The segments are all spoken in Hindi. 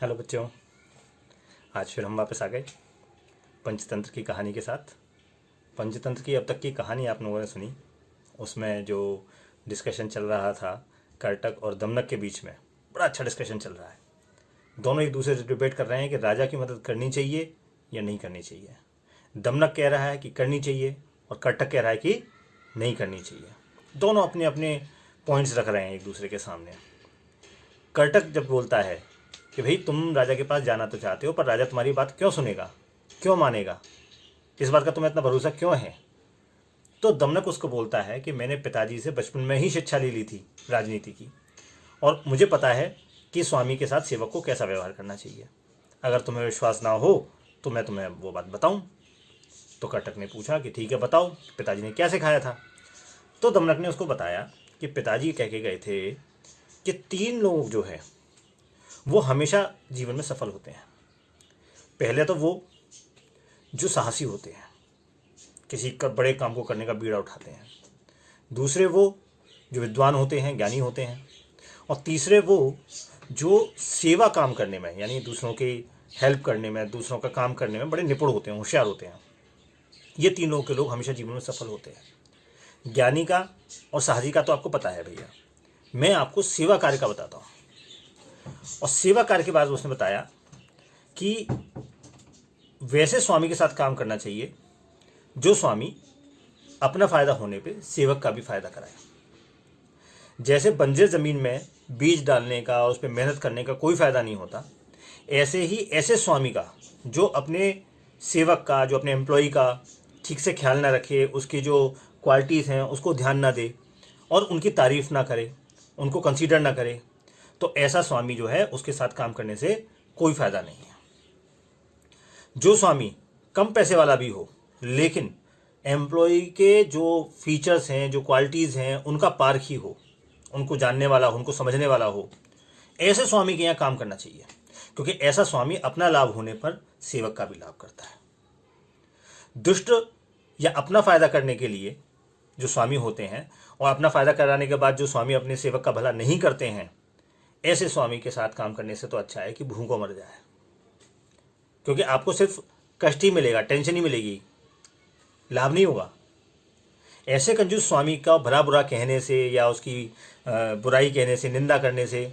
हेलो बच्चों, आज फिर हम वापस आ गए पंचतंत्र की कहानी के साथ। पंचतंत्र की अब तक की कहानी आप लोगों ने सुनी, उसमें जो डिस्कशन चल रहा था कर्टक और दमनक के बीच में, बड़ा अच्छा डिस्कशन चल रहा है। दोनों एक दूसरे से डिबेट कर रहे हैं कि राजा की मदद करनी चाहिए या नहीं करनी चाहिए। दमनक कह रहा है कि करनी चाहिए और कर्टक कह रहा है कि नहीं करनी चाहिए। दोनों अपने अपने पॉइंट्स रख रहे हैं एक दूसरे के सामने। कर्टक जब बोलता है कि भाई तुम राजा के पास जाना तो चाहते हो, पर राजा तुम्हारी बात क्यों सुनेगा, क्यों मानेगा, इस बात का तुम्हें इतना भरोसा क्यों है, तो दमनक उसको बोलता है कि मैंने पिताजी से बचपन में ही शिक्षा ले ली थी राजनीति की, और मुझे पता है कि स्वामी के साथ सेवक को कैसा व्यवहार करना चाहिए। अगर तुम्हें विश्वास ना हो तो मैं तुम्हें वो बात बताऊं। तो कर्टक ने पूछा कि ठीक है बताओ, पिताजी ने क्या सिखाया था। तो दमनक ने उसको बताया कि पिताजी कह के गए थे कि 3 लोग जो है वो हमेशा जीवन में सफल होते हैं। पहले तो वो जो साहसी होते हैं, किसी का बड़े काम को करने का बीड़ा उठाते हैं। दूसरे वो जो विद्वान होते हैं, ज्ञानी होते हैं। और तीसरे वो जो सेवा काम करने में, यानी दूसरों की हेल्प करने में, दूसरों का काम करने में बड़े निपुण होते हैं, होशियार होते हैं। ये 3 लोगों के लोग हमेशा जीवन में सफल होते हैं। ज्ञानी का और साहसी का तो आपको पता है भैया। मैं आपको सेवा कार्य का बताता हूँ। और सेवा कार्य के बाद उसने बताया कि वैसे स्वामी के साथ काम करना चाहिए जो स्वामी अपना फायदा होने पे सेवक का भी फायदा कराए। जैसे बंजर जमीन में बीज डालने का और उस पर मेहनत करने का कोई फायदा नहीं होता, ऐसे ही ऐसे स्वामी का जो अपने सेवक का, जो अपने एम्प्लॉय का ठीक से ख्याल ना रखे, उसकी जो क्वालिटीज़ हैं उसको ध्यान ना दे और उनकी तारीफ ना करे, उनको कंसीडर ना करे, तो ऐसा स्वामी जो है उसके साथ काम करने से कोई फायदा नहीं है। जो स्वामी कम पैसे वाला भी हो लेकिन एम्प्लॉय के जो फीचर्स हैं, जो क्वालिटीज़ हैं, उनका पारखी हो, उनको जानने वाला हो, उनको समझने वाला हो, ऐसे स्वामी के यहाँ काम करना चाहिए। क्योंकि ऐसा स्वामी अपना लाभ होने पर सेवक का भी लाभ करता है। दुष्ट या अपना फायदा करने के लिए जो स्वामी होते हैं और अपना फायदा कराने के बाद जो स्वामी अपने सेवक का भला नहीं करते हैं, ऐसे स्वामी के साथ काम करने से तो अच्छा है कि भूखों मर जाए। क्योंकि आपको सिर्फ कष्ट ही मिलेगा, टेंशन ही मिलेगी, लाभ नहीं होगा। ऐसे कंजूस स्वामी का भला बुरा कहने से या उसकी बुराई कहने से, निंदा करने से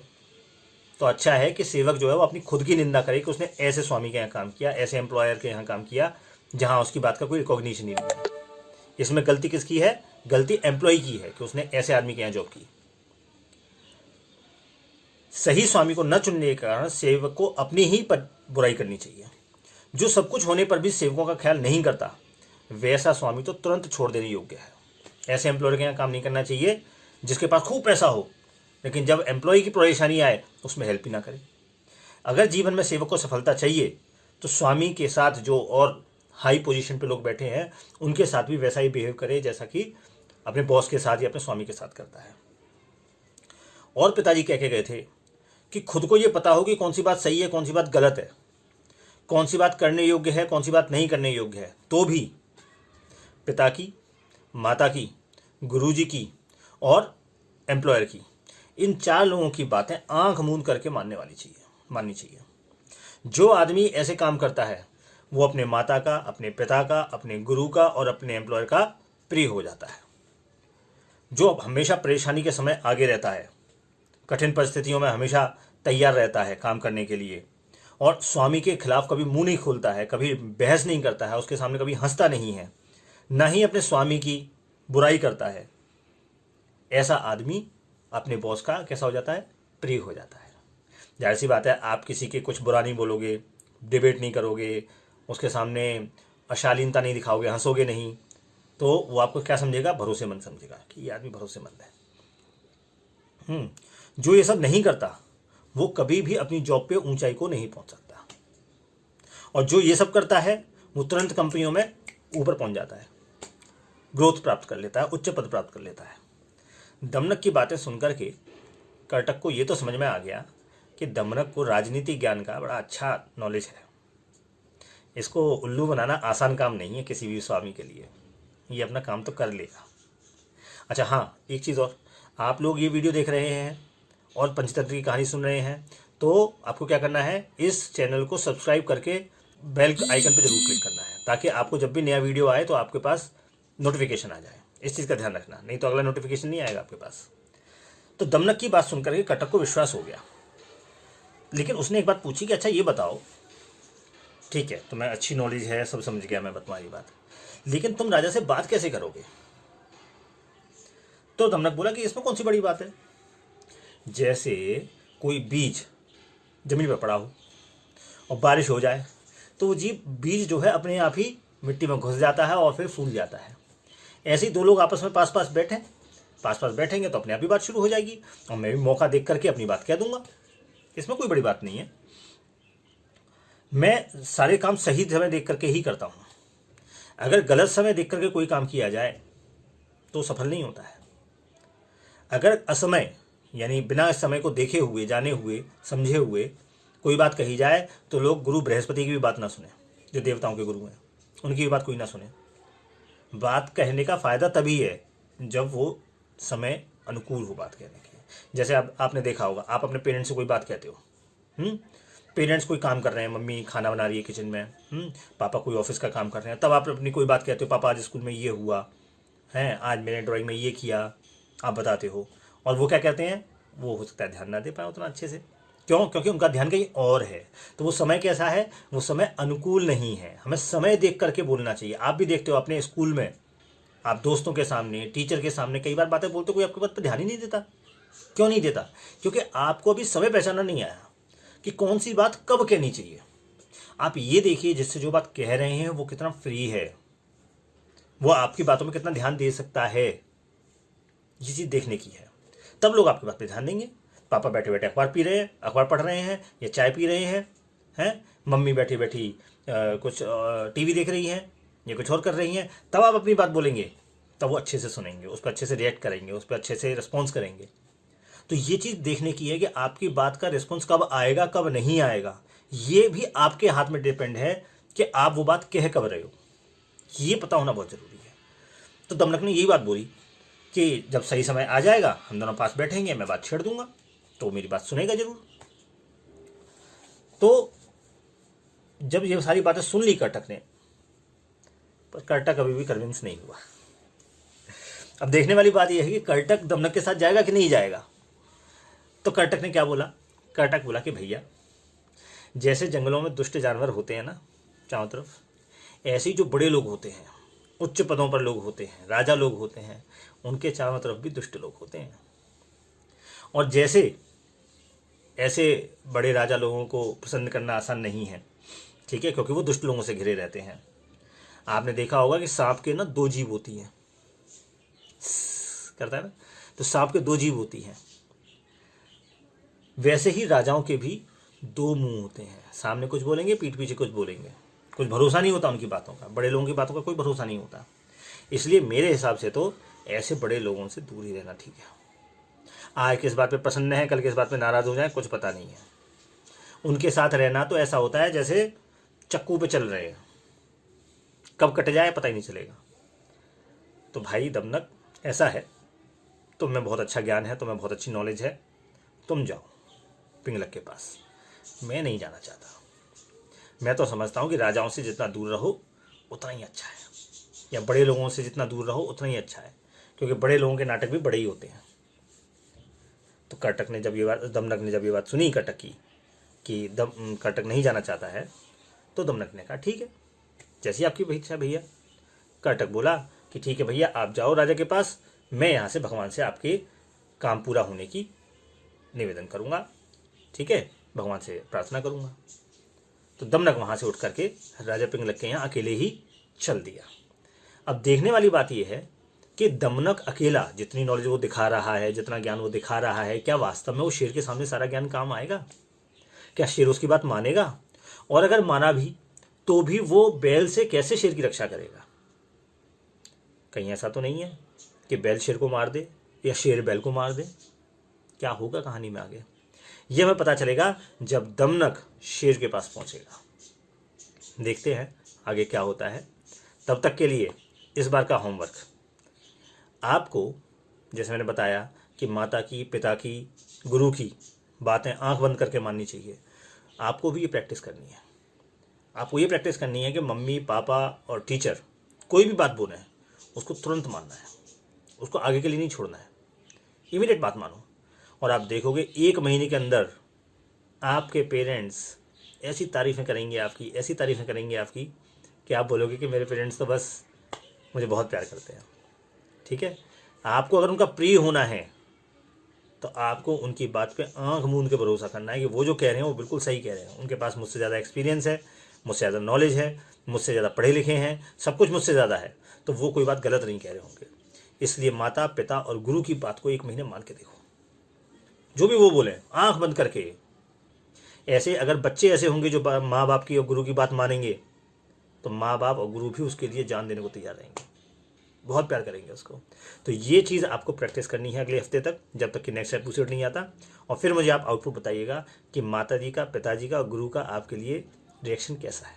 तो अच्छा है कि सेवक जो है वो अपनी खुद की निंदा करे कि उसने ऐसे स्वामी के यहाँ काम किया, ऐसे एम्प्लॉयर के यहाँ काम किया जहाँ उसकी बात का कोई रिकॉग्निशन नहीं मिला। इसमें गलती किसकी है? गलती एम्प्लॉय की है कि उसने ऐसे आदमी के यहाँ जॉब की। सही स्वामी को न चुनने के कारण सेवक को अपनी ही पर बुराई करनी चाहिए। जो सब कुछ होने पर भी सेवकों का ख्याल नहीं करता, वैसा स्वामी तो तुरंत छोड़ देने योग्य है। ऐसे एम्प्लॉयर के यहाँ काम नहीं करना चाहिए जिसके पास खूब पैसा हो लेकिन जब एम्प्लॉय की परेशानी आए उसमें हेल्प ही ना करे। अगर जीवन में सेवक को सफलता चाहिए तो स्वामी के साथ जो और हाई पोजीशन पे लोग बैठे हैं उनके साथ भी वैसा ही बिहेव करे जैसा कि अपने बॉस के साथ या अपने स्वामी के साथ करता है। और पिताजी कह के गए थे कि खुद को ये पता हो कि कौन सी बात सही है, कौन सी बात गलत है, कौन सी बात करने योग्य है, कौन सी बात नहीं करने योग्य है। तो भी पिता की, माता की, गुरुजी की और एम्प्लॉयर की, इन 4 लोगों की बातें आंख मूंद करके माननी चाहिए। जो आदमी ऐसे काम करता है वो अपने माता का, अपने पिता का, अपने गुरु का और अपने एम्प्लॉयर का प्रिय हो जाता है। जो हमेशा परेशानी के समय आगे रहता है, कठिन परिस्थितियों में हमेशा तैयार रहता है काम करने के लिए, और स्वामी के खिलाफ कभी मुंह नहीं खोलता है, कभी बहस नहीं करता है, उसके सामने कभी हंसता नहीं है, ना ही अपने स्वामी की बुराई करता है, ऐसा आदमी अपने बॉस का कैसा हो जाता है? प्रिय हो जाता है। जाहिर सी बात है, आप किसी के कुछ बुरा नहीं बोलोगे, डिबेट नहीं करोगे, उसके सामने अशालीनता नहीं दिखाओगे, हंसोगे नहीं, तो वो आपको क्या समझेगा? भरोसेमंद समझेगा कि ये आदमी भरोसेमंद है। जो ये सब नहीं करता वो कभी भी अपनी जॉब पे ऊंचाई को नहीं पहुंच सकता, और जो ये सब करता है वो तुरंत कंपनियों में ऊपर पहुंच जाता है, ग्रोथ प्राप्त कर लेता है, उच्च पद प्राप्त कर लेता है। दमनक की बातें सुनकर के कर्टक को ये तो समझ में आ गया कि दमनक को राजनीति ज्ञान का बड़ा अच्छा नॉलेज है। इसको उल्लू बनाना आसान काम नहीं है किसी भी स्वामी के लिए, ये अपना काम तो कर लेगा। अच्छा हाँ, एक चीज़ और, आप लोग ये वीडियो देख रहे हैं और पंचतंत्र की कहानी सुन रहे हैं तो आपको क्या करना है, इस चैनल को सब्सक्राइब करके बेल आइकन पर जरूर क्लिक करना है, ताकि आपको जब भी नया वीडियो आए तो आपके पास नोटिफिकेशन आ जाए। इस चीज़ का ध्यान रखना, नहीं तो अगला नोटिफिकेशन नहीं आएगा आपके पास। तो दमनक की बात सुनकर के कटक को विश्वास हो गया, लेकिन उसने एक बात पूछी कि अच्छा ये बताओ, ठीक है तुम्हें अच्छी नॉलेज है, सब समझ गया मैं तुम्हारी बात, लेकिन तुम राजा से बात कैसे करोगे? तो दमनक बोला कि इसमें कौन सी बड़ी बात है, जैसे कोई बीज जमीन पर पड़ा हो और बारिश हो जाए तो वो बीज जो है अपने आप ही मिट्टी में घुस जाता है और फिर फूल जाता है। ऐसे ही दो लोग आपस में पास पास बैठेंगे तो अपने आप ही बात शुरू हो जाएगी, और मैं भी मौका देख करके अपनी बात कह दूंगा। इसमें कोई बड़ी बात नहीं है, मैं सारे काम सही समय देख करके ही करता हूं। अगर गलत समय देख करके कोई काम किया जाए तो सफल नहीं होता है। अगर असमय यानी बिना समय को देखे हुए, जाने हुए, समझे हुए कोई बात कही जाए तो लोग गुरु बृहस्पति की भी बात ना सुने, जो देवताओं के गुरु हैं, उनकी भी बात कोई ना सुने। बात कहने का फायदा तभी है जब वो समय अनुकूल हो बात कहने के। जैसे अब आपने देखा होगा, आप अपने पेरेंट्स से कोई बात कहते हो, पेरेंट्स कोई काम कर रहे हैं, मम्मी खाना बना रही है किचन में, पापा कोई ऑफिस का काम कर रहे हैं, तब आप अपनी कोई बात कहते हो, पापा आज स्कूल में ये हुआ है, आज मैंने ड्राइंग में ये किया, आप बताते हो, और वो क्या कहते हैं, वो हो सकता है ध्यान ना दे पाए उतना अच्छे से। क्यों? क्योंकि उनका ध्यान कहीं और है। तो वो समय कैसा है, वो समय अनुकूल नहीं है। हमें समय देख करके बोलना चाहिए। आप भी देखते हो अपने स्कूल में, आप दोस्तों के सामने, टीचर के सामने कई बार बातें बोलते, कोई आपकी बात पर ध्यान ही नहीं देता। क्यों नहीं देता? क्योंकि आपको अभी समय पहचानना नहीं आया कि कौन सी बात कब कहनी चाहिए। आप ये देखिए जिससे जो बात कह रहे हैं वो कितना फ्री है, वो आपकी बातों में कितना ध्यान दे सकता है, ये चीज़ देखने की है। तब लोग आपकी बात पे ध्यान देंगे। पापा बैठे बैठे अखबार पी रहे हैं, अखबार पढ़ रहे हैं या चाय पी रहे हैं, मम्मी बैठी बैठी कुछ टीवी देख रही हैं या कुछ और कर रही हैं, तब आप अपनी बात बोलेंगे, तब वो अच्छे से सुनेंगे, उस पर अच्छे से रिएक्ट करेंगे, उस पर अच्छे से रिस्पॉन्स करेंगे। तो ये चीज़ देखने की है कि आपकी बात का रिस्पॉन्स कब आएगा, कब नहीं आएगा। ये भी आपके हाथ में डिपेंड है कि आप वो बात कह कब रहे हो, ये पता होना बहुत ज़रूरी है। तो दमनक ने यही बात बोली कि जब सही समय आ जाएगा हम दोनों पास बैठेंगे, मैं बात छेड़ दूंगा तो मेरी बात सुनेगा जरूर। तो जब ये सारी बातें सुन ली कटक ने, पर कर्टक अभी भी कन्विंस नहीं हुआ। अब देखने वाली बात यह है कि कर्टक दमनक के साथ जाएगा कि नहीं जाएगा। तो कर्टक ने क्या बोला? कर्टक बोला कि भैया, जैसे जंगलों में दुष्ट जानवर होते हैं ना चारों तरफ, ऐसे ही जो बड़े लोग होते हैं, उच्च पदों पर लोग होते हैं, राजा लोग होते हैं, उनके चारों तरफ भी दुष्ट लोग होते हैं। और जैसे ऐसे बड़े राजा लोगों को पसंद करना आसान नहीं है, ठीक है, क्योंकि वो दुष्ट लोगों से घिरे रहते हैं। आपने देखा होगा कि सांप के ना दो जीभ होती हैं, करता है ना, तो सांप के दो जीभ होती हैं। वैसे ही राजाओं के भी दो मुंह होते हैं, सामने कुछ बोलेंगे, पीठ पीछे कुछ बोलेंगे। कुछ भरोसा नहीं होता उनकी बातों का, बड़े लोगों की बातों का कोई भरोसा नहीं होता। इसलिए मेरे हिसाब से तो ऐसे बड़े लोगों से दूर ही रहना ठीक है। आज किस बात पे प्रसन्न है, कल किस बात पे नाराज हो जाए, कुछ पता नहीं है। उनके साथ रहना तो ऐसा होता है जैसे चक्कू पे चल रहे हैं, कब कट जाए पता ही नहीं चलेगा। तो भाई दमनक, ऐसा है, तुम्हें बहुत अच्छा ज्ञान है, तुम्हें बहुत अच्छी नॉलेज है, तुम जाओ पिंगलक के पास, मैं नहीं जाना चाहता। मैं तो समझता हूँ कि राजाओं से जितना दूर रहो उतना ही अच्छा है, या बड़े लोगों से जितना दूर रहो उतना ही अच्छा है, क्योंकि बड़े लोगों के नाटक भी बड़े ही होते हैं। तो कर्टक ने जब ये बात, दमनक ने जब ये बात सुनी कर्टक की कि कर्टक नहीं जाना चाहता है, तो दमनक ने कहा ठीक है, जैसी आपकी इच्छा भैया। कर्टक बोला कि ठीक है भैया, आप जाओ राजा के पास, मैं यहाँ से भगवान से आपके काम पूरा होने की निवेदन करूँगा, ठीक है, भगवान से प्रार्थना करूँगा। तो दमनक वहाँ से उठ करके राजा पिंगलक के यहाँ अकेले ही चल दिया। अब देखने वाली बात यह है कि दमनक अकेला जितनी नॉलेज वो दिखा रहा है, जितना ज्ञान वो दिखा रहा है, क्या वास्तव में वो शेर के सामने सारा ज्ञान काम आएगा? क्या शेर उसकी बात मानेगा? और अगर माना भी तो भी वो बैल से कैसे शेर की रक्षा करेगा? कहीं ऐसा तो नहीं है कि बैल शेर को मार दे या शेर बैल को मार दे। क्या होगा कहानी में आगे, यह हमें पता चलेगा जब दमनक शेर के पास पहुंचेगा। देखते हैं आगे क्या होता है। तब तक के लिए इस बार का होमवर्क आपको, जैसे मैंने बताया कि माता की, पिता की, गुरु की बातें आंख बंद करके माननी चाहिए। आपको भी ये प्रैक्टिस करनी है। आपको ये प्रैक्टिस करनी है कि मम्मी पापा और टीचर कोई भी बात बोले उसको तुरंत मानना है, उसको आगे के लिए नहीं छोड़ना है, इमीडिएट बात मानो। और आप देखोगे 1 महीने के अंदर आपके पेरेंट्स ऐसी तारीफ़ें करेंगे आपकी, ऐसी तारीफ़ें करेंगे आपकी कि आप बोलोगे कि मेरे पेरेंट्स तो बस मुझे बहुत प्यार करते हैं। ठीक है, आपको अगर उनका प्रिय होना है तो आपको उनकी बात पे आंख मूंद के भरोसा करना है कि वो जो कह रहे हैं वो बिल्कुल सही कह रहे हैं। उनके पास मुझसे ज़्यादा एक्सपीरियंस है, मुझसे ज़्यादा नॉलेज है, मुझसे ज़्यादा पढ़े लिखे हैं, सब कुछ मुझसे ज़्यादा है, तो वो कोई बात गलत नहीं कह रहे होंगे। इसलिए माता पिता और गुरु की बात को 1 महीने मान के देखो, जो भी वो बोले आंख बंद करके। ऐसे अगर बच्चे ऐसे होंगे जो माँ बाप की और गुरु की बात मानेंगे तो माँ बाप और गुरु भी उसके लिए जान देने को तैयार रहेंगे, बहुत प्यार करेंगे उसको। तो ये चीज़ आपको प्रैक्टिस करनी है अगले हफ्ते तक, जब तक कि नेक्स्ट एपिसोड नहीं आता। और फिर मुझे आप आउटपुट बताइएगा कि माता जी का, पिताजी का और गुरु का आपके लिए रिएक्शन कैसा है।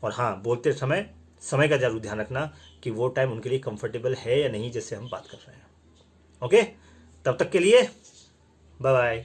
और हाँ, बोलते समय का जरूर ध्यान रखना कि वो टाइम उनके लिए कंफर्टेबल है या नहीं जिससे हम बात कर रहे हैं। ओके, तब तक के लिए बाय बाय।